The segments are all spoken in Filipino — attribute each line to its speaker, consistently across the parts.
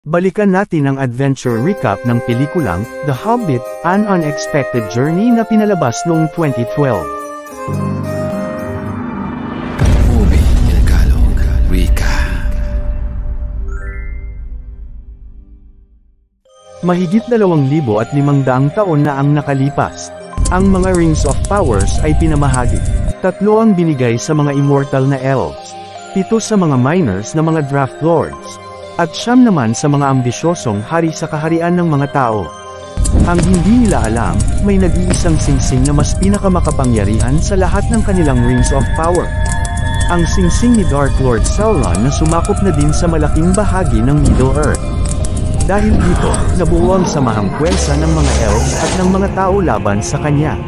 Speaker 1: Balikan natin ang adventure recap ng pelikulang The Hobbit: An Unexpected Journey na pinalabas noong 2012.
Speaker 2: Movie Tagalog Recap.
Speaker 1: Mahigit 2,500 taon na ang nakalipas. Ang mga Rings of Powers ay pinamahagi. 3 ang binigay sa mga immortal na elves, 7 sa mga minors na mga draft lords, at 9 naman sa mga ambisyosong hari sa kaharian ng mga tao. Ang hindi nila alam, may nag-iisang singsing na mas pinakamakapangyarihan sa lahat ng kanilang Rings of Power. Ang singsing ni Dark Lord Sauron na sumakop na din sa malaking bahagi ng Middle-earth. Dahil dito, nabuo ang samahang pwersa ng mga elves at ng mga tao laban sa kanya.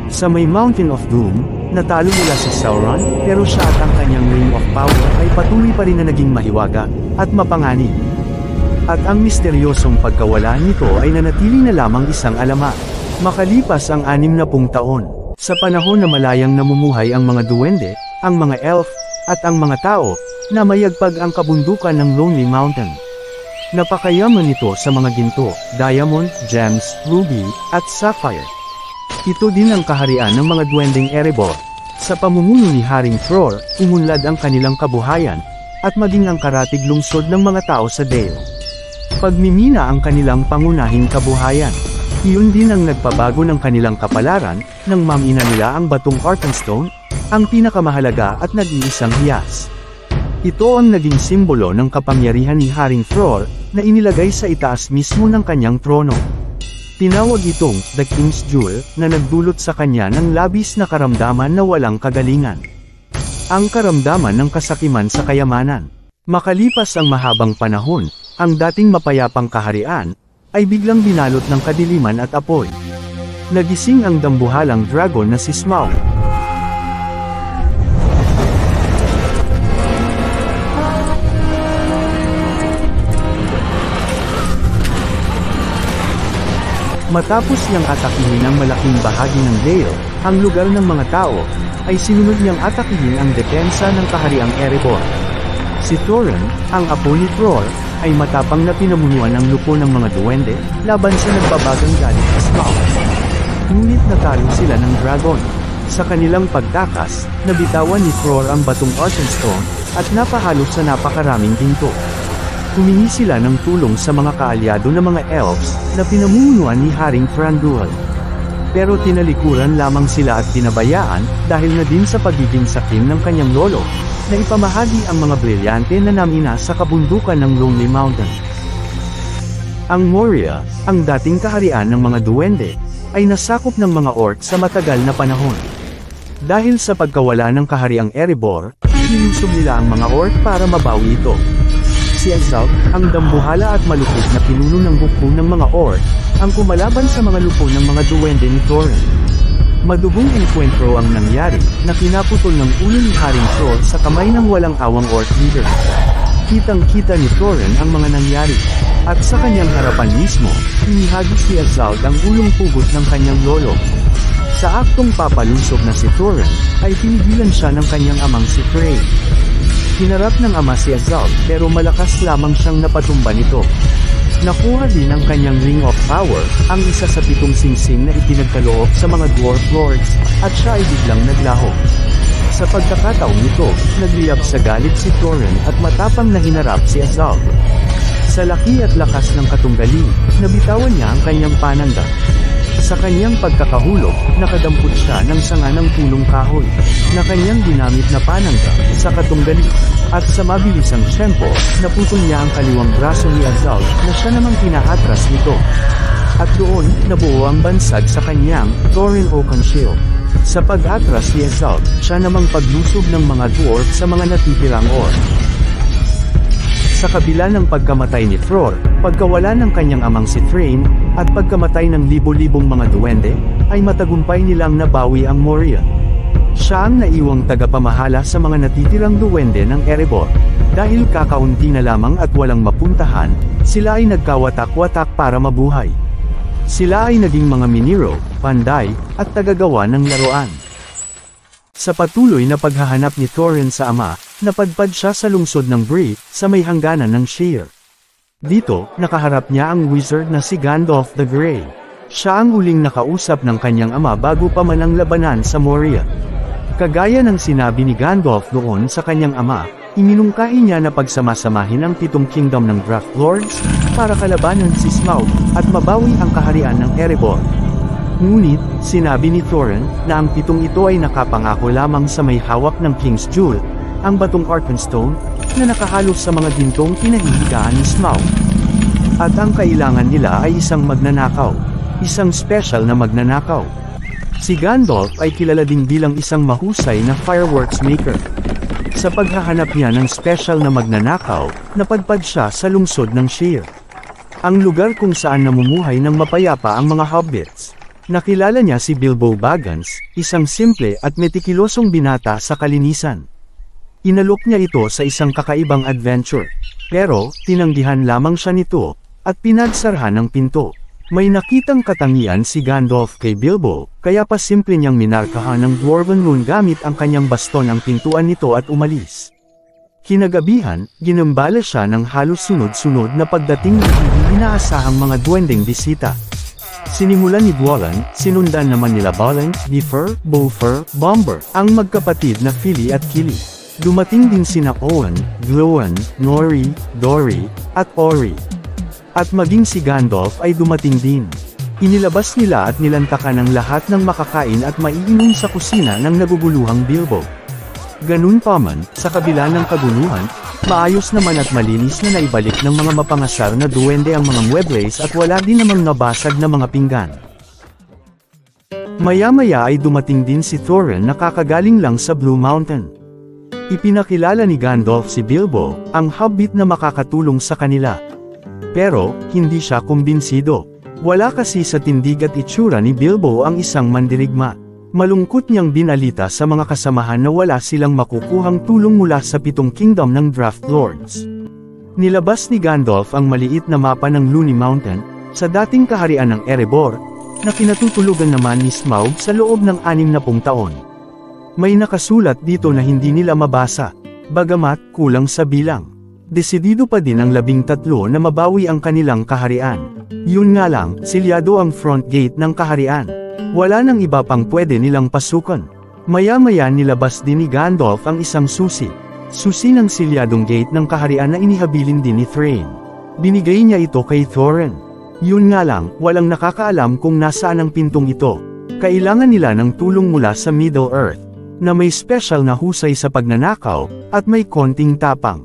Speaker 1: Sa may Mountain of Doom, natalo nila si Sauron, pero siya at ang kanyang Ring of Power ay patuloy pa rin na naging mahiwaga at mapanganib. At ang misteryosong pagkawala nito ay nanatili na lamang isang alamat. Makalipas ang 60 taon, sa panahon na malayang namumuhay ang mga duwende, ang mga elf, at ang mga tao, na mayagpag ang kabundukan ng Lonely Mountain. Napakayaman nito sa mga ginto, diamond, gems, ruby, at sapphire. Ito din ang kaharian ng mga duwendeng Erebor. Sa pamumuno ni Haring Thror, umunlad ang kanilang kabuhayan, at maging ang karatig lungsod ng mga tao sa Dale. Pagmimina ang kanilang pangunahing kabuhayan. Iyon din ang nagpabago ng kanilang kapalaran, nang mamina nila ang batong Arkenstone, ang pinakamahalaga at nag-iisang hiyas. Ito ang naging simbolo ng kapangyarihan ni Haring Thror, na inilagay sa itaas mismo ng kanyang trono. Tinawag itong The King's Jewel, na nagdulot sa kanya ng labis na karamdaman na walang kagalingan. Ang karamdaman ng kasakiman sa kayamanan. Makalipas ang mahabang panahon, ang dating mapayapang kaharian, ay biglang binalot ng kadiliman at apoy. Nagising ang dambuhalang dragon na si Smaug. Matapos niyang atakihin ang malaking bahagi ng Dale, ang lugar ng mga tao, ay sinunod niyang atakihin ang depensa ng kahariang Erebor. Si Thorin, ang apo ni Thror, ay matapang na pinamunuan ng lupo ng mga duwende, laban sa nagbabagang galit na Smaug. Ngunit natalo sila ng dragon. Sa kanilang pagtakas, nabitawan ni Thror ang batong Arkenstone, at napahalo sa napakaraming ginto. Humingi sila ng tulong sa mga kaalyado na mga elves, na pinamumunuan ni Haring Thranduil. Pero tinalikuran lamang sila at pinabayaan, dahil na din sa pagiging sakim ng kanyang lolo, na ipamahagi ang mga brilyante na namina sa kabundukan ng Lonely Mountain. Ang Moria, ang dating kaharian ng mga duwende, ay nasakop ng mga orc sa matagal na panahon. Dahil sa pagkawala ng kahariang Erebor, nilusog nila ang mga orc para mabawi ito. Si Exalt, ang dambuhala at malupit na pinuno ng hukbo ng mga orc, ang kumalaban sa mga lupo ng mga duwende ni Thorin. Madugong enkwentro ang nangyari, na pinaputol ng ulo ni Haring Thror sa kamay ng walang awang orc leader. Kitang-kita ni Thorin ang mga nangyari, at sa kanyang harapan mismo, inihagis ni Exalt ang ulong pugot ng kanyang lolo. Sa aktong papalusog na si Thorin, ay pinigilan siya ng kanyang amang si Frey. Hinarap ng ama si Exalt, pero malakas lamang siyang napatumba nito. Nakuha din ang kanyang Ring of Power, ang isa sa 7 singsing na ipinagkaloob sa mga Dwarf Lords, at siya ay biglang naglaho. Sa pagkakataong ito, nagliyab sa galit si Thorin at matapang na hinarap si Exalt. Sa laki at lakas ng katunggali, nabitawan niya ang kanyang pananda. Sa kanyang pagkakahulog, nakadampot siya ng sanga ng punong kahoy, na kanyang ginamit na panangga, sa katunggali. At sa mabilisang tiyempo, naputol niya ang kaliwang braso ni Exalt, na siya namang pinaatras nito. At doon, nabuo ang bansag sa kanyang Thorin Oaken Shield. Sa pag-atras ni Exalt, siya namang paglusob ng mga dwarf sa mga natitirang orc. Sa kabila ng pagkamatay ni Thror, pagkawala ng kanyang amang si Thrain, at pagkamatay ng libo-libong mga duwende, ay matagumpay nilang nabawi ang Moria. Siya ang naiwang tagapamahala sa mga natitirang duwende ng Erebor. Dahil kakaunti na lamang at walang mapuntahan, sila ay nagkawatak-watak para mabuhay. Sila ay naging mga miniro, panday, at tagagawa ng laruan. Sa patuloy na paghahanap ni Thorin sa ama, napadpad siya sa lungsod ng Bree, sa may hangganan ng Shire. Dito, nakaharap niya ang wizard na si Gandalf the Grey. Siya ang huling nakausap ng kanyang ama bago pa man ang labanan sa Moria. Kagaya ng sinabi ni Gandalf noon sa kanyang ama, iminungkahi niya na pagsamasamahin ang 7 kingdom ng Draft Lords, para kalabanan si Smaug, at mabawi ang kaharian ng Erebor. Ngunit, sinabi ni Thorin, na ang 7 ito ay nakapangako lamang sa may hawak ng King's Jewel, ang batong Arkenstone, na nakahalos sa mga gintong pinahihigaan ni Smaug. At ang kailangan nila ay isang magnanakaw. Isang special na magnanakaw. Si Gandalf ay kilala din bilang isang mahusay na fireworks maker. Sa paghahanap niya ng special na magnanakaw, napadpad siya sa lungsod ng Shire. Ang lugar kung saan namumuhay ng mapayapa ang mga hobbits. Nakilala niya si Bilbo Baggins, isang simple at metikilosong binata sa kalinisan. Inalok niya ito sa isang kakaibang adventure. Pero, tinanggihan lamang siya nito, at pinagsarhan ng pinto. May nakitang katangian si Gandalf kay Bilbo, kaya pa simple niyang minarkahan ng Dwarven Rune gamit ang kanyang baston ang pintuan nito at umalis. Kinagabihan, ginambala siya ng halos sunod-sunod na pagdating ng hindi inaasahang mga duwendeng bisita. Sinimulan ni Dwalin, sinundan naman nila Balin, Bifur, Bofur, Bomber, ang magkapatid na Fili at Kili. Dumating din sina Owen, Glóin, Nori, Dori, at Ori. At maging si Gandalf ay dumating din. Inilabas nila at nilantakan ang lahat ng makakain at maiinom sa kusina ng naguguluhang Bilbo. Ganun pa man, sa kabila ng kaguluhan, maayos naman at malinis na naibalik ng mga mapangasar na duwende ang mga muebles at wala din namang nabasag na mga pinggan. Maya-maya ay dumating din si Thorin na kakagaling lang sa Blue Mountain. Ipinakilala ni Gandalf si Bilbo, ang hobbit na makakatulong sa kanila. Pero, hindi siya kumbinsido. Wala kasi sa tindig at itsura ni Bilbo ang isang mandirigma. Malungkot niyang binalita sa mga kasamahan na wala silang makukuhang tulong mula sa 7 kingdom ng Draft Lords. Nilabas ni Gandalf ang maliit na mapa ng Luni Mountain, sa dating kaharian ng Erebor, na kinatutulugan naman ni Smaug sa loob ng 60 taon. May nakasulat dito na hindi nila mabasa, bagamat kulang sa bilang. Desidido pa din ang 13 na mabawi ang kanilang kaharian. Yun nga lang, silyado ang front gate ng kaharian. Wala nang iba pang pwede nilang pasukan. Maya-maya nilabas din ni Gandalf ang isang susi. Susi ng silyadong gate ng kaharian na inihabilin din ni Thrain. Binigay niya ito kay Thorin. Yun nga lang, walang nakakaalam kung nasaan ang pintong ito. Kailangan nila ng tulong mula sa Middle Earth, na may special na husay sa pagnanakaw, at may konting tapang.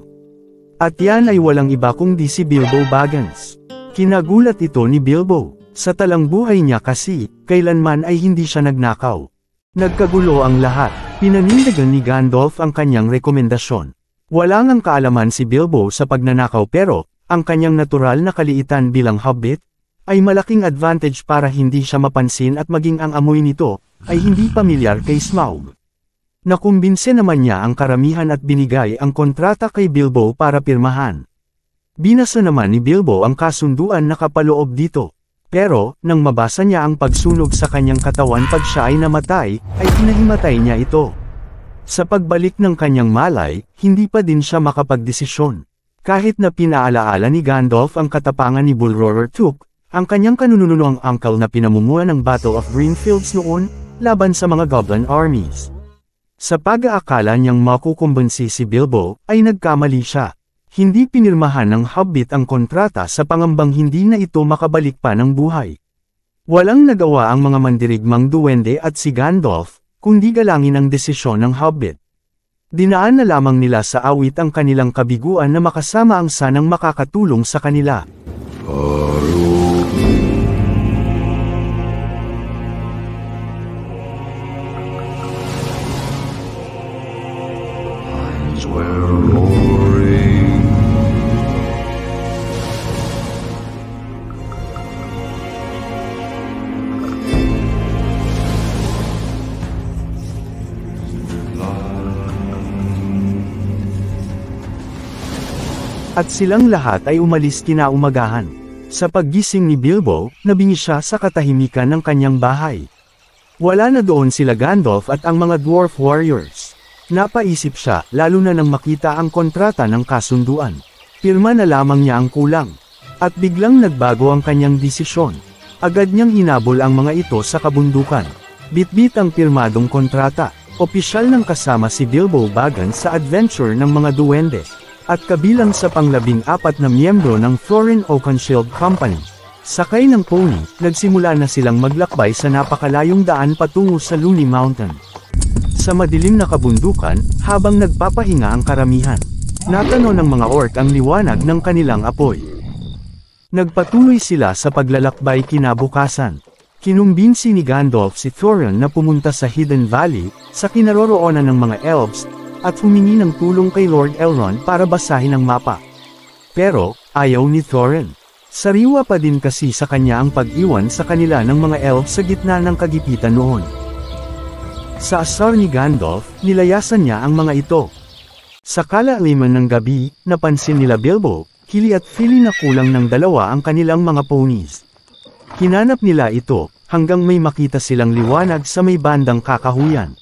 Speaker 1: At yan ay walang iba kundi si Bilbo Baggins. Kinagulat ito ni Bilbo. Sa talang buhay niya kasi, kailanman ay hindi siya nagnakaw. Nagkagulo ang lahat. Pinanindigan ni Gandalf ang kanyang rekomendasyon. Wala ngang kaalaman si Bilbo sa pagnanakaw pero, ang kanyang natural na kaliitan bilang hobbit, ay malaking advantage para hindi siya mapansin at maging ang amoy nito, ay hindi pamilyar kay Smaug. Nakumbinse naman niya ang karamihan at binigay ang kontrata kay Bilbo para pirmahan. Binasa naman ni Bilbo ang kasunduan na kapaloob dito. Pero, nang mabasa niya ang pagsunog sa kanyang katawan pag siya ay namatay, ay pinahimatay niya ito. Sa pagbalik ng kanyang malay, hindi pa din siya makapagdesisyon. Kahit na pinaalaala ni Gandalf ang katapangan ni Bullroarer Took, ang kanyang kanununuang uncle na pinamumuhan ng Battle of Greenfields noon, laban sa mga goblin armies. Sa pag-aakala niyang makukumbansi si Bilbo, ay nagkamali siya. Hindi pinirmahan ng hobbit ang kontrata sa pangambang hindi na ito makabalik pa ng buhay. Walang nagawa ang mga mandirigmang duwende at si Gandalf, kundi galangin ang desisyon ng hobbit. Dinaan na lamang nila sa awit ang kanilang kabiguan na makasama ang sanang makakatulong sa kanila. At silang lahat ay umalis kinaumagahan. Sa paggising ni Bilbo, nabingi siya sa katahimikan ng kanyang bahay. Wala na doon sila Gandalf at ang mga dwarf warriors. Napaisip siya, lalo na nang makita ang kontrata ng kasunduan. Pirma na lamang niya ang kulang. At biglang nagbago ang kanyang desisyon. Agad niyang hinabol ang mga ito sa kabundukan. Bitbit ang pirmadong kontrata. Opisyal ng kasama si Bilbo Baggins sa adventure ng mga duwende. At kabilang sa pang-14 na miyembro ng Thorin Oakenshield Company. Sakay ng pony, nagsimula na silang maglakbay sa napakalayong daan patungo sa Luni Mountain. Sa madilim na kabundukan, habang nagpapahinga ang karamihan, natanaw ng mga orc ang liwanag ng kanilang apoy. Nagpatuloy sila sa paglalakbay kinabukasan. Kinumbinsi ni Gandalf si Thorin na pumunta sa Hidden Valley, sa kinaroroonan ng mga elves, at humingi ng tulong kay Lord Elrond para basahin ang mapa. Pero, ayaw ni Thorin. Sariwa pa din kasi sa kanya ang pag-iwan sa kanila ng mga elves sa gitna ng kagipitan noon. Sa asar ni Gandalf, nilayasan niya ang mga ito. Sa kalaliman ng gabi, napansin nila Bilbo, Kili at Fili na kulang ng 2 ang kanilang mga ponies. Hinanap nila ito, hanggang may makita silang liwanag sa may bandang kakahuyan.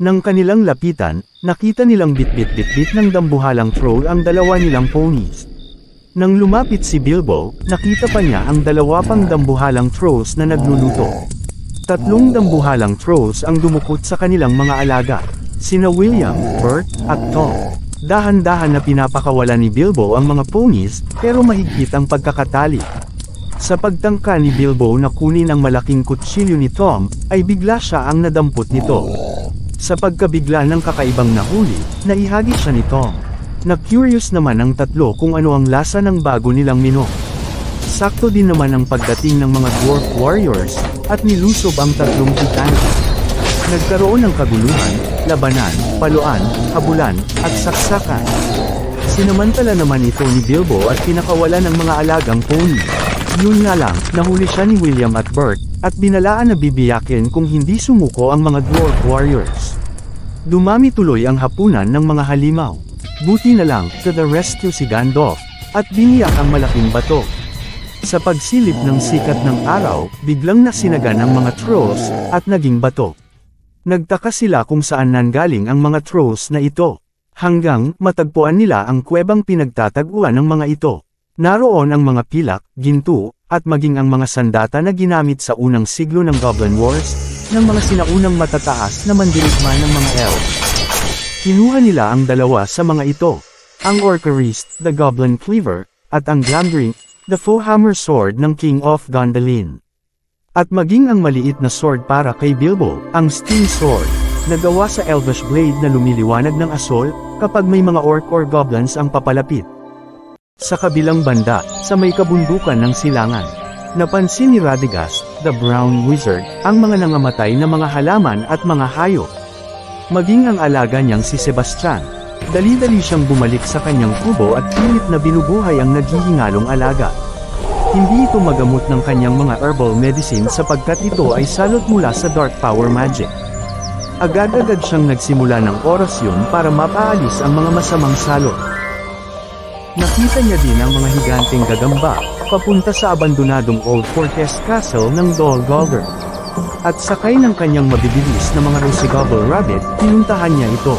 Speaker 1: Nang kanilang lapitan, nakita nilang bitbit-bitbit ng dambuhalang troll ang 2 nilang ponies. Nang lumapit si Bilbo, nakita pa niya ang 2 pang dambuhalang trolls na nagluluto. 3 dambuhalang trolls ang dumukot sa kanilang mga alaga, sina William, Bert, at Tom. Dahan-dahan na pinapakawalan ni Bilbo ang mga ponies, pero mahigpit ang pagkakatali. Sa pagtangka ni Bilbo na kunin ang malaking kutsilyo ni Tom, ay bigla siya ang nadampot nito. Sa pagkabigla ng kakaibang nahuli, naihagi siya ni Tom. Na-curious naman ang 3 kung ano ang lasa ng bago nilang mino. Sakto din naman ang pagdating ng mga dwarf warriors, at nilusob ang 3 titans. Nagkaroon ng kaguluhan, labanan, paluan, habulan, at saksakan. Sinamantala naman ito ni Bilbo at pinakawalan ng mga alagang pony. Yun nga lang, nahuli siya ni William at Bert, at binalaan na bibiyakin kung hindi sumuko ang mga dwarf warriors. Dumami tuloy ang hapunan ng mga halimaw. Buti na lang, to the rescue si Gandalf, at biniyak ang malaking bato. Sa pagsilip ng sikat ng araw, biglang nasinagan ang mga trolls, at naging bato. Nagtaka sila kung saan nanggaling ang mga trolls na ito. Hanggang, matagpuan nila ang kuwebang pinagtataguan ng mga ito. Naroon ang mga pilak, ginto, at maging ang mga sandata na ginamit sa unang siglo ng Goblin Wars, ng mga sinaunang matataas na mandirigma ng mga elves. Kinuha nila ang 2 sa mga ito, ang Orcarist, the Goblin Cleaver, at ang Glamdring, the Foehammer Sword ng King of Gondolin. At maging ang maliit na sword para kay Bilbo, ang Sting Sword, na gawa sa Elvish blade na lumiliwanag ng asol, kapag may mga orc or goblins ang papalapit. Sa kabilang banda, sa may kabundukan ng silangan, napansin ni Radagast, the Brown Wizard, ang mga nangamatay na mga halaman at mga hayop. Maging ang alaga niyang si Sebastian, dali-dali siyang bumalik sa kanyang kubo at pilit na binubuhay ang naghihingalong alaga. Hindi ito magamot ng kanyang mga herbal medicine sapagkat ito ay salot mula sa dark power magic. Agad-agad siyang nagsimula ng orasyon para mapaalis ang mga masamang salot. Nakita niya din ang mga higanteng gagamba, papunta sa abandonadong Old Fortress Castle ng Dol Guldur. At sakay ng kanyang mabibilis na mga Rosygobble Rabbit, pinuntahan niya ito.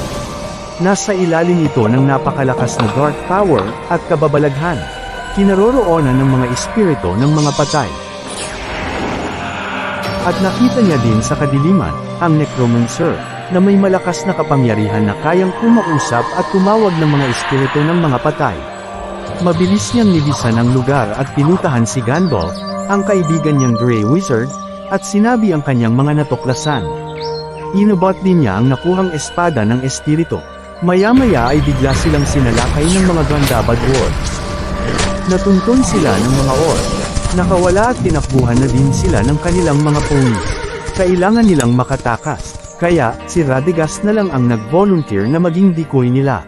Speaker 1: Nasa ilalim ito ng napakalakas na dark power, at kababalaghan. Kinaroroonan ng mga espiritu ng mga patay. At nakita niya din sa kadiliman, ang Necromancer, na may malakas na kapangyarihan na kayang kumausap at tumawag ng mga espiritu ng mga patay. Mabilis niyang nilisan ang lugar at pinutahan si Gandalf, ang kaibigan niyang Grey Wizard, at sinabi ang kanyang mga natuklasan. Inabot din niya ang nakuhang espada ng espiritu. Maya-maya ay bigla silang sinalakay ng mga Gandabad Dwarves. Natuntun sila ng mga orc. Nakawala at tinakbuhan na din sila ng kanilang mga pony. Kailangan nilang makatakas, kaya si Radagast na lang ang nag-volunteer na maging decoy nila.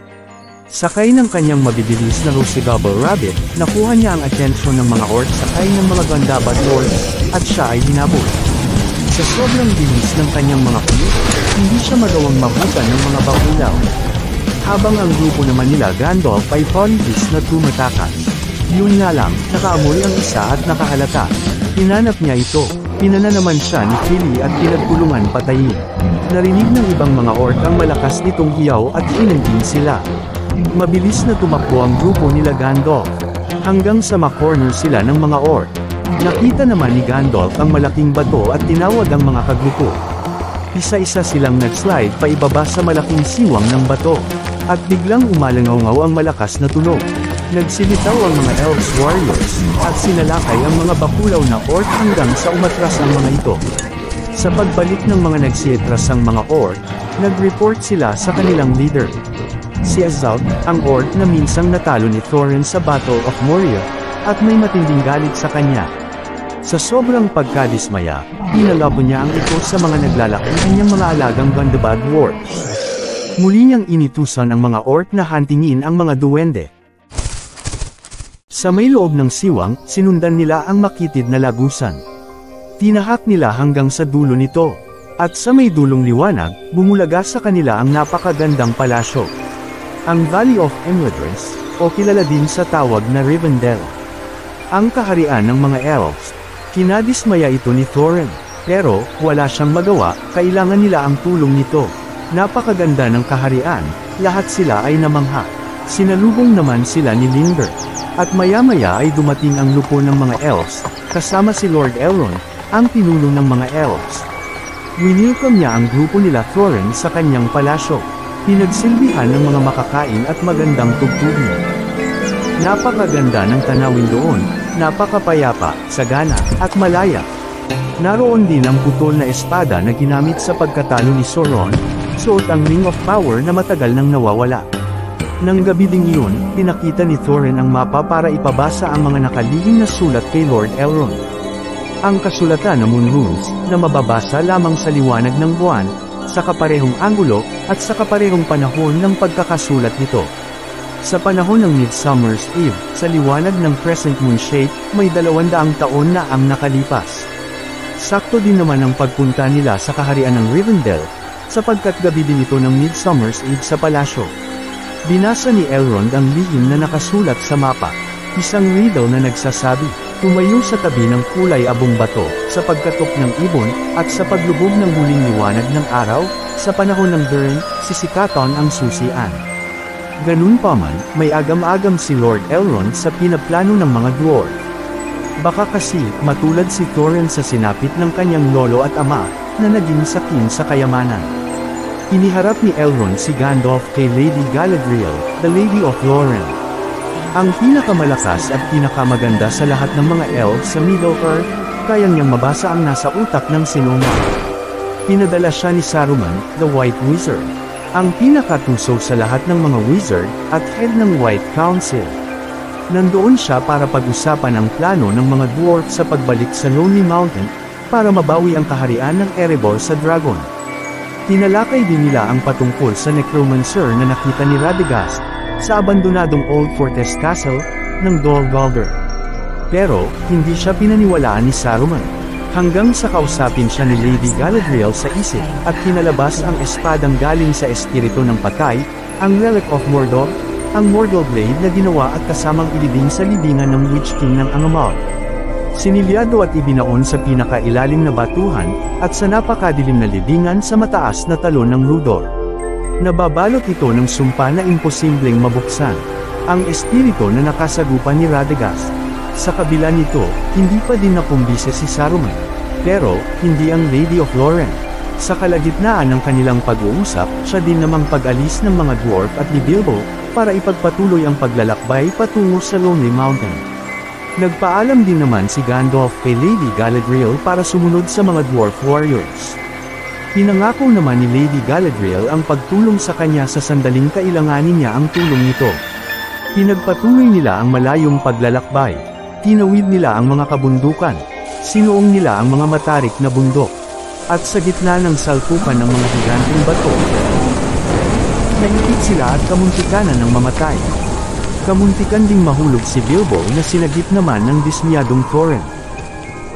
Speaker 1: Sakay ng kanyang mabibilis na Rosygobble Rabbit, nakuha niya ang atensyon ng mga orc sakay ng mga Gandabad Dwarves, at siya ay hinabol. Sa sobrang bilis ng kanyang mga pulis, hindi siya magawang mabutan ng mga bakulaw. Habang ang grupo naman nila Gandalf ay polis na tumatakas. Yun nga lang, nakaamoy ang isa at nakahalata. Hinanap niya ito, pinana naman siya ni Kili at pinagtulungan patayin. Narinig ng ibang mga orc ang malakas nitong hiyaw at hinanggin sila. Mabilis na tumakbo ang grupo nila Gandalf. hanggang sa ma-corner sila ng mga orc. Nakita naman ni Gandalf ang malaking bato at tinawag ang mga kagrupo. Isa-isa silang nag-slide pa ibaba sa malaking siwang ng bato. At biglang umalangaw ang malakas na tunog. Nagsilitaw ang mga elves warriors, at sinalakay ang mga bakulaw na orc hanggang sa umatras ang mga ito. Sa pagbalik ng mga nagsiatras ang mga orc, nag-report sila sa kanilang leader. Si Azog, ang orc na minsang natalo ni Thorin sa Battle of Moria, at may matinding galit sa kanya. Sa sobrang pagkadismaya, pinalabo niya ang ito sa mga naglalaki niyang mga alagang Gundabad dwarfs. Muli niyang initusan ang mga orc na hantingin ang mga duwende. Sa may loob ng siwang, sinundan nila ang makitid na lagusan. Tinahak nila hanggang sa dulo nito. At sa may dulong liwanag, bumulaga sa kanila ang napakagandang palasyo. Ang Valley of Imladris, o kilala din sa tawag na Rivendell. Ang kaharian ng mga elves. Kinadismaya ito ni Thorin. Pero, wala siyang magawa, kailangan nila ang tulong nito. Napakaganda ng kaharian, lahat sila ay namangha. Sinalubong naman sila ni Linder. At maya-maya ay dumating ang lupo ng mga elves, kasama si Lord Elrond, ang pinuno ng mga elves. Winilcome niya ang grupo nila Thorin sa kanyang palasyo. Pinagsilbihan ng mga makakain at magandang tugtugin. Napakaganda ng tanawin doon, napakapayapa, sagana, at malaya. Naroon din ang putol na espada na ginamit sa pagkatalo ni Sauron, suot ang Ring of Power na matagal nang nawawala. Nang gabi ding iyon, pinakita ni Thorin ang mapa para ipabasa ang mga nakalihim na sulat kay Lord Elrond. Ang kasulatan na Moon Runes, na mababasa lamang sa liwanag ng buwan, sa kaparehong anggulo, at sa kaparehong panahon ng pagkakasulat nito. Sa panahon ng Midsummer's Eve, sa liwanag ng Crescent Moon shape, may 200 taon na ang nakalipas. Sakto din naman ang pagpunta nila sa kaharian ng Rivendell, sapagkat gabi din ito ng Midsummer's Eve sa palasyo. Binasa ni Elrond ang lihim na nakasulat sa mapa, isang riddle na nagsasabi, tumayo sa tabi ng kulay abong bato, sa pagkatok ng ibon, at sa paglubog ng huling liwanag ng araw, sa panahon ng Durin, sisikaton ang susian. Ganun pa man, may agam-agam si Lord Elrond sa pinaplano ng mga dwarf. Baka kasi, matulad si Thorin sa sinapit ng kanyang lolo at ama, na naging sakim sa kayamanan. Iniharap ni Elrond si Gandalf kay Lady Galadriel, the Lady of Lorien. Ang pinakamalakas at pinakamaganda sa lahat ng mga elves sa Middle-earth, kaya niyang mabasa ang nasa utak ng sinuma. Pinadala siya ni Saruman, the White Wizard, ang pinakatuso sa lahat ng mga wizard, at head ng White Council. Nandoon siya para pag-usapan ang plano ng mga dwarf sa pagbalik sa Lonely Mountain, para mabawi ang kaharian ng Erebor sa dragon. Tinalakay din nila ang patungkol sa necromancer na nakita ni Radagast, sa abandonadong Old Fortress Castle, ng Dol Guldur. Pero, hindi siya pinaniwalaan ni Saruman. Hanggang sa kausapin siya ni Lady Galadriel sa isip, at kinalabas ang espadang galing sa espiritu ng patay, ang Relic of Mordor, ang Mordor Blade na ginawa at kasamang ilibing sa libingan ng Witch King ng Angamar. Sinilyado at ibinaon sa pinakailalim na batuhan, at sa napakadilim na libingan sa mataas na talon ng Rudor. Nababalot ito ng sumpa na imposibleng mabuksan. Ang espiritu na nakasagupan ni Radagast. Sa kabila nito, hindi pa din nakumbise si Saruman. Pero, hindi ang Lady of Lorien. Sa kalagitnaan ng kanilang pag-uusap, siya din namang pag-alis ng mga dwarf at ni Bilbo, para ipagpatuloy ang paglalakbay patungo sa Lonely Mountain. Nagpaalam din naman si Gandalf kay Lady Galadriel para sumunod sa mga dwarf warriors. Pinangako naman ni Lady Galadriel ang pagtulong sa kanya sa sandaling kailanganin niya ang tulong nito. Pinagpatuloy nila ang malayong paglalakbay. Tinawid nila ang mga kabundukan. Sinuong nila ang mga matarik na bundok. At sa gitna ng salpukan ng mga higanteng bato, naipit sila at kamuntikanan ng mamatay. Kamuntikan ding mahulog si Bilbo na sinagip naman ng dismayadong Thorin.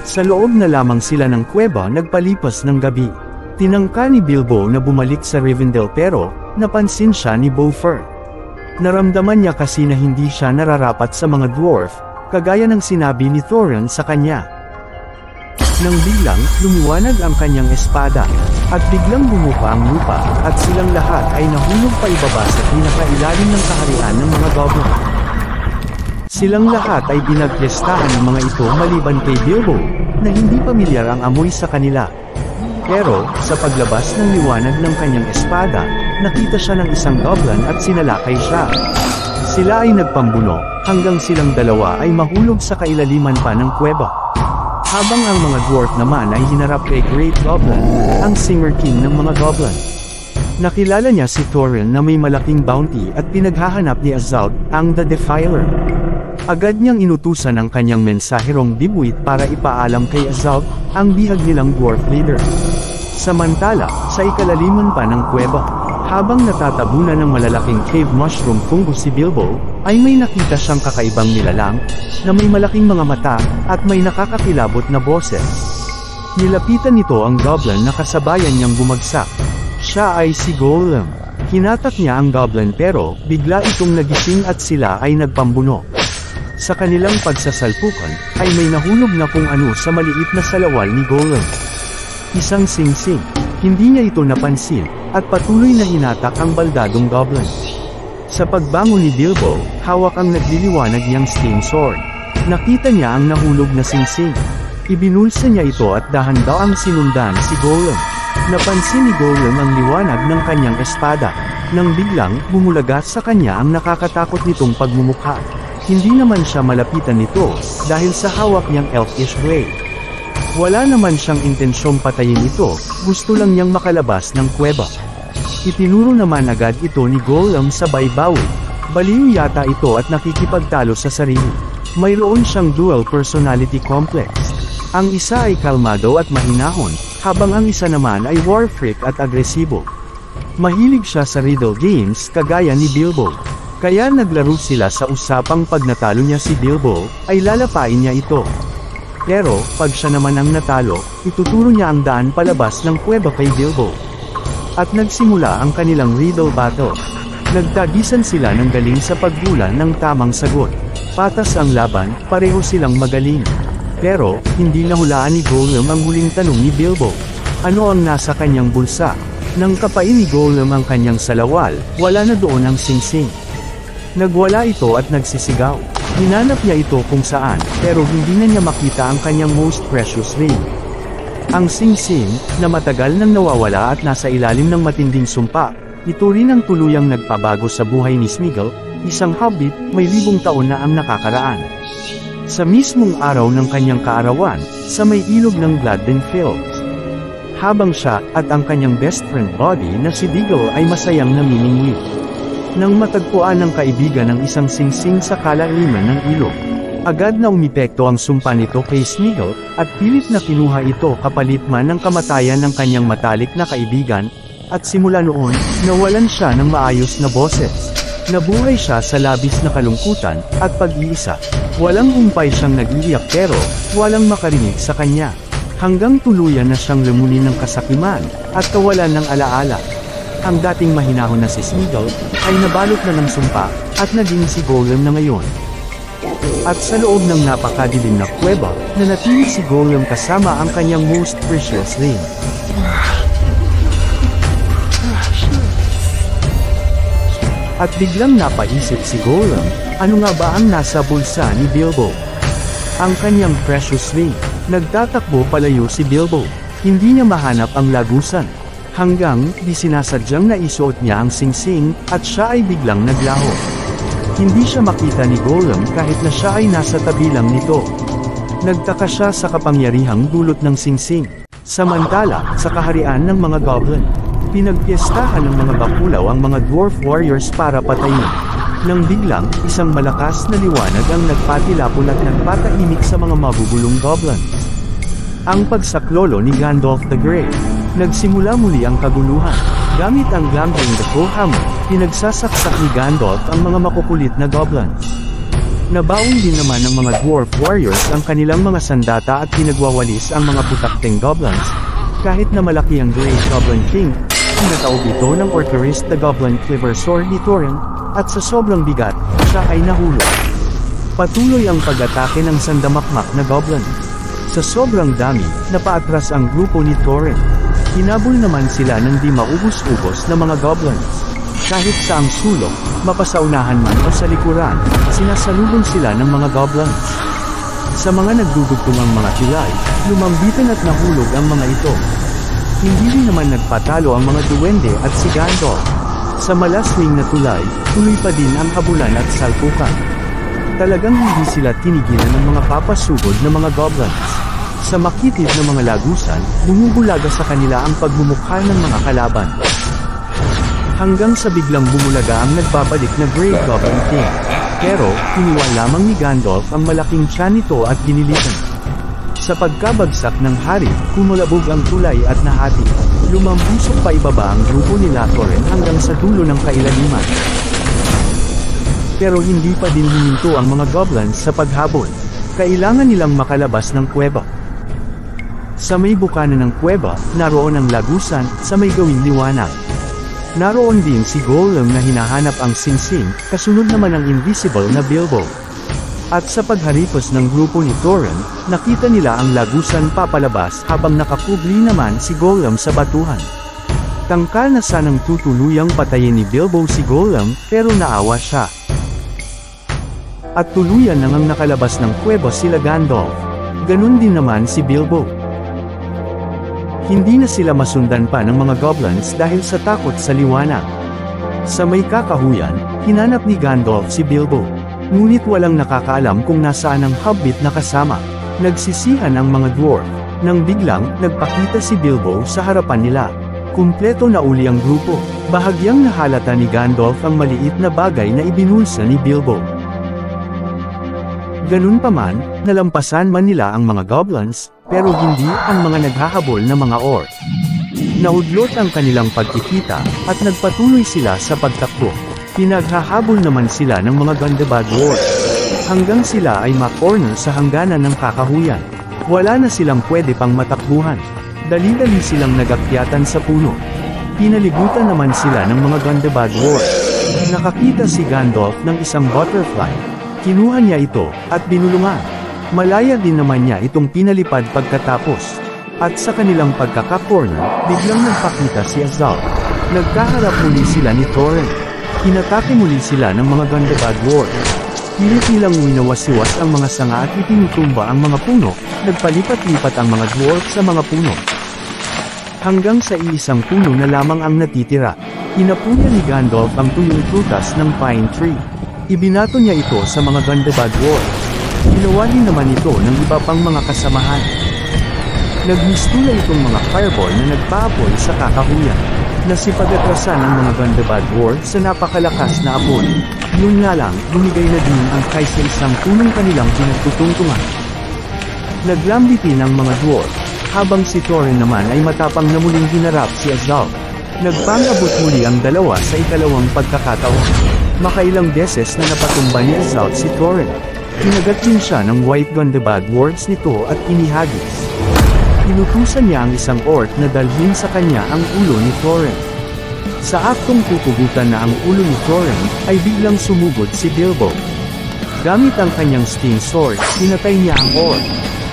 Speaker 1: Sa loob na lamang sila ng kuweba nagpalipas ng gabi. Tinangka ni Bilbo na bumalik sa Rivendell pero, napansin siya ni Beaufort. Naramdaman niya kasi na hindi siya nararapat sa mga dwarf, kagaya ng sinabi ni Thorin sa kanya. Nang biglang, lumiwanag ang kanyang espada, at biglang bumuka ang lupa, at silang lahat ay nahulog pa ibaba sa pinakailalim ng kaharian ng mga goblin. Silang lahat ay pinagpiestahan ng mga ito maliban kay Bilbo, na hindi pamilyar ang amoy sa kanila. Pero, sa paglabas ng liwanag ng kanyang espada, nakita siya ng isang goblin at sinalakay siya. Sila ay nagpambuno, hanggang silang dalawa ay mahulog sa kailaliman pa ng kuweba. Habang ang mga dwarf naman ay hinarap kay Great Goblin, ang Singer King ng mga goblin. Nakilala niya si Thorin na may malaking bounty at pinaghahanap ni Azog, ang The Defiler. Agad niyang inutusan ang kanyang mensaherong Bibwit para ipaalam kay Azog, ang bihag nilang dwarf leader. Samantala, sa ikalaliman pa ng kuweba, habang natatabunan ng malalaking cave mushroom fungus si Bilbo, ay may nakita siyang kakaibang nilalang, na may malaking mga mata, at may nakakakilabot na boses. Nilapitan nito ang goblin na kasabayan niyang bumagsak. Siya ay si Gollum. Hinatak niya ang goblin pero, bigla itong nagising at sila ay nagpambuno. Sa kanilang pagsasalpukan, ay may nahulog na kung ano sa maliit na salawal ni Gollum. Isang singsing. Hindi niya ito napansin, at patuloy na hinatak ang baldadong goblin. Sa pagbangon ni Bilbo, hawak ang nagliliwanag niyang steam sword. Nakita niya ang nahulog na singsing. Ibinulsa niya ito at dahan-daang sinundan si Gollum. Napansin ni Gollum ang liwanag ng kanyang espada. Nang biglang, bumulaga sa kanya ang nakakatakot nitong pagmumukha. Hindi naman siya malapitan nito, dahil sa hawak niyang elfish blade. Wala naman siyang intensyong patayin ito, gusto lang niyang makalabas ng kuweba. Itinuro naman agad ito ni Gollum sa baybawi. Baliw yata ito at nakikipagtalo sa sarili. Mayroon siyang dual personality complex. Ang isa ay kalmado at mahinahon, habang ang isa naman ay war freak at agresibo. Mahilig siya sa riddle games kagaya ni Bilbo. Kaya naglaro sila sa usapang pag natalo niya si Bilbo, ay lalapain niya ito. Pero, pag siya naman ang natalo, ituturo niya ang daan palabas ng kuweba kay Bilbo. At nagsimula ang kanilang riddle battle. Nagtagisan sila ng galing sa pagbulan ng tamang sagot. Patas ang laban, pareho silang magaling. Pero, hindi nahulaan ni Gollum ang huling tanong ni Bilbo. Ano ang nasa kanyang bulsa? Nang kapain ni Gollum ang kanyang salawal, wala na doon ang singsing. Nagwala ito at nagsisigaw. Hinanap niya ito kung saan, pero hindi na niya makita ang kanyang most precious ring. Ang singsing, na matagal nang nawawala at nasa ilalim ng matinding sumpa, ito rin ang tuluyang nagpabago sa buhay ni Smeagol, isang hobbit, may 1,000 taon na ang nakakaraan. Sa mismong araw ng kanyang kaarawan, sa may ilog ng Gladden Fields. Habang siya, at ang kanyang best friend Body na si Diggle ay masayang namimingwit. Nang matagpuan ng kaibigan ng isang singsing sa kalaliman ng ilog. Agad na umipekto ang sumpa nito kay Smeagol, at pilit na kinuha ito kapalit man ng kamatayan ng kanyang matalik na kaibigan, at simula noon, nawalan siya ng maayos na boses. Nabuhay siya sa labis na kalungkutan, at pag-iisa. Walang humpay siyang nag-iiyak pero, walang makarinig sa kanya. Hanggang tuluyan na siyang lumunin ng kasakiman, at kawalan ng alaala. Ang dating mahinahon na si Smeagol, ay nabalot na ng sumpa, at naging si Gollum na ngayon. At sa loob ng napakadilim na kuweba, nanatili si Gollum kasama ang kanyang most precious ring. At biglang napaisip si Gollum, ano nga ba ang nasa bulsa ni Bilbo? Ang kanyang precious ring. Nagtatakbo palayo si Bilbo. Hindi niya mahanap ang lagusan. Hanggang, di sinasadyang naisuot niya ang singsing, at siya ay biglang naglaho. Hindi siya makita ni Gollum kahit na siya ay nasa tabi lang nito. Nagtaka siya sa kapangyarihang dulot ng singsing. Samantala, sa kaharian ng mga goblin, pinagpiestahan ng mga bakulaw ang mga dwarf warriors para patayin. Nang biglang, isang malakas na liwanag ang nagpatilapon at nagpatahimik sa mga mabubulong goblins. Ang pagsaklolo ni Gandalf the Grey. Nagsimula muli ang kaguluhan. Gamit ang Glamdring the Hammer, pinagsasaksak ni Gandalf ang mga makukulit na goblins. Nabaon din naman ng mga dwarf warriors ang kanilang mga sandata at pinagwawalis ang mga putakteng goblins. Kahit na malaki ang Great Goblin King, pinataob ito ng Orcarist the Goblin Cleaver Sword ni Thorin, at sa sobrang bigat, siya ay nahulog. Patuloy ang pag-atake ng sandamakmak na goblin. Sa sobrang dami, napaatras ang grupo ni Thorin. Hinabol naman sila ng di maubos-ubos na mga goblins. Kahit sa ang sulok, mapasaunahan man o sa likuran, sinasalubong sila ng mga goblins. Sa mga nagdudugtungang mga tulay, lumambitin at nahulog ang mga ito. Hindi rin naman nagpatalo ang mga duwende at si Gandalf. Sa malaswing na tulay, tuloy pa din ang habulan at salpukan. Talagang hindi sila tinigilan ng mga papasugod na mga goblins. Sa makitid na mga lagusan, bumubulaga sa kanila ang pagmumukha ng mga kalaban. Hanggang sa biglang bumulaga ang nagbabalik na Grey Goblin King. Pero, iniwan lamang ni Gandalf ang malaking tiyan nito at ginilitan. Sa pagkabagsak ng hari, kumulabog ang tulay at nahati. Lumambusok pa ibaba ang grupo nila Thorin hanggang sa dulo ng kailaliman. Pero hindi pa din huminto ang mga goblins sa paghabol. Kailangan nilang makalabas ng kuweba. Sa may bukana ng kuweba, naroon ang lagusan, sa may gawing liwanag. Naroon din si Gollum na hinahanap ang Singsing, kasunod naman ang invisible na Bilbo. At sa pagharipos ng grupo ni Thorin, nakita nila ang lagusan papalabas habang nakakubli naman si Gollum sa batuhan. Tangkal na sanang tutuluyang patayin ni Bilbo si Gollum, pero naawa siya. At tuluyan nang nakalabas ng kuweba sila Gandalf. Ganun din naman si Bilbo. Hindi na sila masundan pa ng mga goblins dahil sa takot sa liwanag. Sa may kakahuyan, hinanap ni Gandalf si Bilbo. Ngunit walang nakakaalam kung nasaan ang hobbit na kasama. Nagsisihan ang mga dwarf. Nang biglang, nagpakita si Bilbo sa harapan nila. Kumpleto na uli ang grupo. Bahagyang nahalata ni Gandalf ang maliit na bagay na ibinulsa ni Bilbo. Ganun pa man, nalampasan man nila ang mga goblins, pero hindi ang mga naghahabol na mga orc. Naudlot ang kanilang pagkikita, at nagpatuloy sila sa pagtakbo. Pinaghahabol naman sila ng mga Gundabad orcs. Hanggang sila ay ma-corner sa hangganan ng kakahuyan. Wala na silang pwede pang matakbuhan. Dali-dali silang nagakyatan sa puno. Pinalibutan naman sila ng mga Gundabad orcs. Nakakita si Gandalf ng isang butterfly. Kinuha niya ito, at binulungan. Malaya din naman niya itong pinalipad pagkatapos. At sa kanilang pagkaka-corner, biglang nagpakita si Azal. Nagkaharap muli sila ni Thorin. Hinatake muli sila ng mga Gundabad orcs. Pilit nilang winawasiwas ang mga sanga at itinutumba ang mga puno, nagpalipat-lipat ang mga dwarf sa mga puno. Hanggang sa iisang puno na lamang ang natitira. Hinapunya ni Gandalf ang tuyong prutas ng pine tree. Ibinato niya ito sa mga Gundabad orcs. Ginawa din naman ito ng iba pang mga kasamahan. Nagmistula itong mga fireball na nagpaapoy sa kakahuyan. Nasipag-atrasan ang mga Gundabad orcs sa napakalakas na apoy. Yun nga lang, bumigay na din ang kaysa isang punong kanilang pinagtutungtungan. Naglambitin ang mga dwarf, habang si Thorin naman ay matapang na muling hinarap si Azal. Nagpangabot muli ang dalawa sa ikalawang pagkakataon. Makailang beses na napatumba ni Azal si Thorin. Kinagat din siya ng White Gundabad words nito at inihagis. Inutusan niya ang isang orc na dalhin sa kanya ang ulo ni Thorin. Sa aktong pupugutan na ang ulo ni Thorin, ay biglang sumugod si Bilbo. Gamit ang kanyang sting sword, pinatay niya ang orc.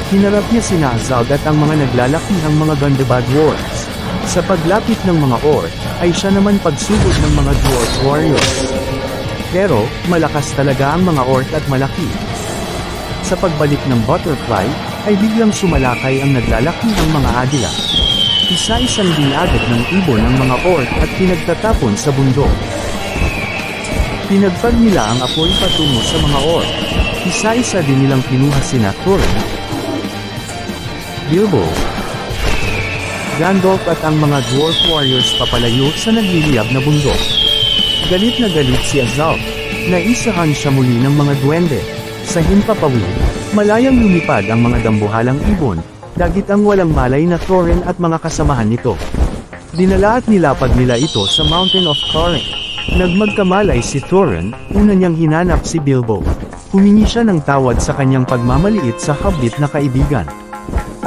Speaker 1: Hinarap niya sina Azal at ang mga naglalakihang mga Gundabad words. Sa paglapit ng mga orc, ay siya naman pagsugod ng mga dwarf warriors. Pero, malakas talaga ang mga orc at malaki. Sa pagbalik ng butterfly, ay biglang sumalakay ang naglalakihang mga agila. Isa-isang dinagat ng ibon ang mga orc at pinagtatapon sa bundok. Pinagpag nila ang apoy patungo sa mga orc. Isa-isa din nilang kinuha sina Thorin, Bilbo, Gandalf at ang mga dwarf warriors papalayo sa nagliliyab na bundok. Galit na galit si Azal. Naisahan siya muli ng mga duwende. Sa himpapawid, malayang lumipad ang mga dambuhalang ibon, dagit ang walang malay na Thorin at mga kasamahan nito. Dinala at nilapag nila ito sa Mountain of Thorin. Nagmagkamalay si Thorin, una niyang hinanap si Bilbo. Humingi siya ng tawad sa kanyang pagmamaliit sa hobbit na kaibigan.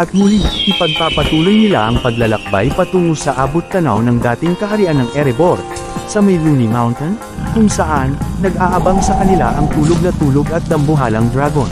Speaker 1: At muli, ipagpapatuloy nila ang paglalakbay patungo sa abot tanaw ng dating kaharian ng Erebor, sa may Luni Mountain, kung saan, nag-aabang sa kanila ang tulog na tulog at dambuhalang dragon.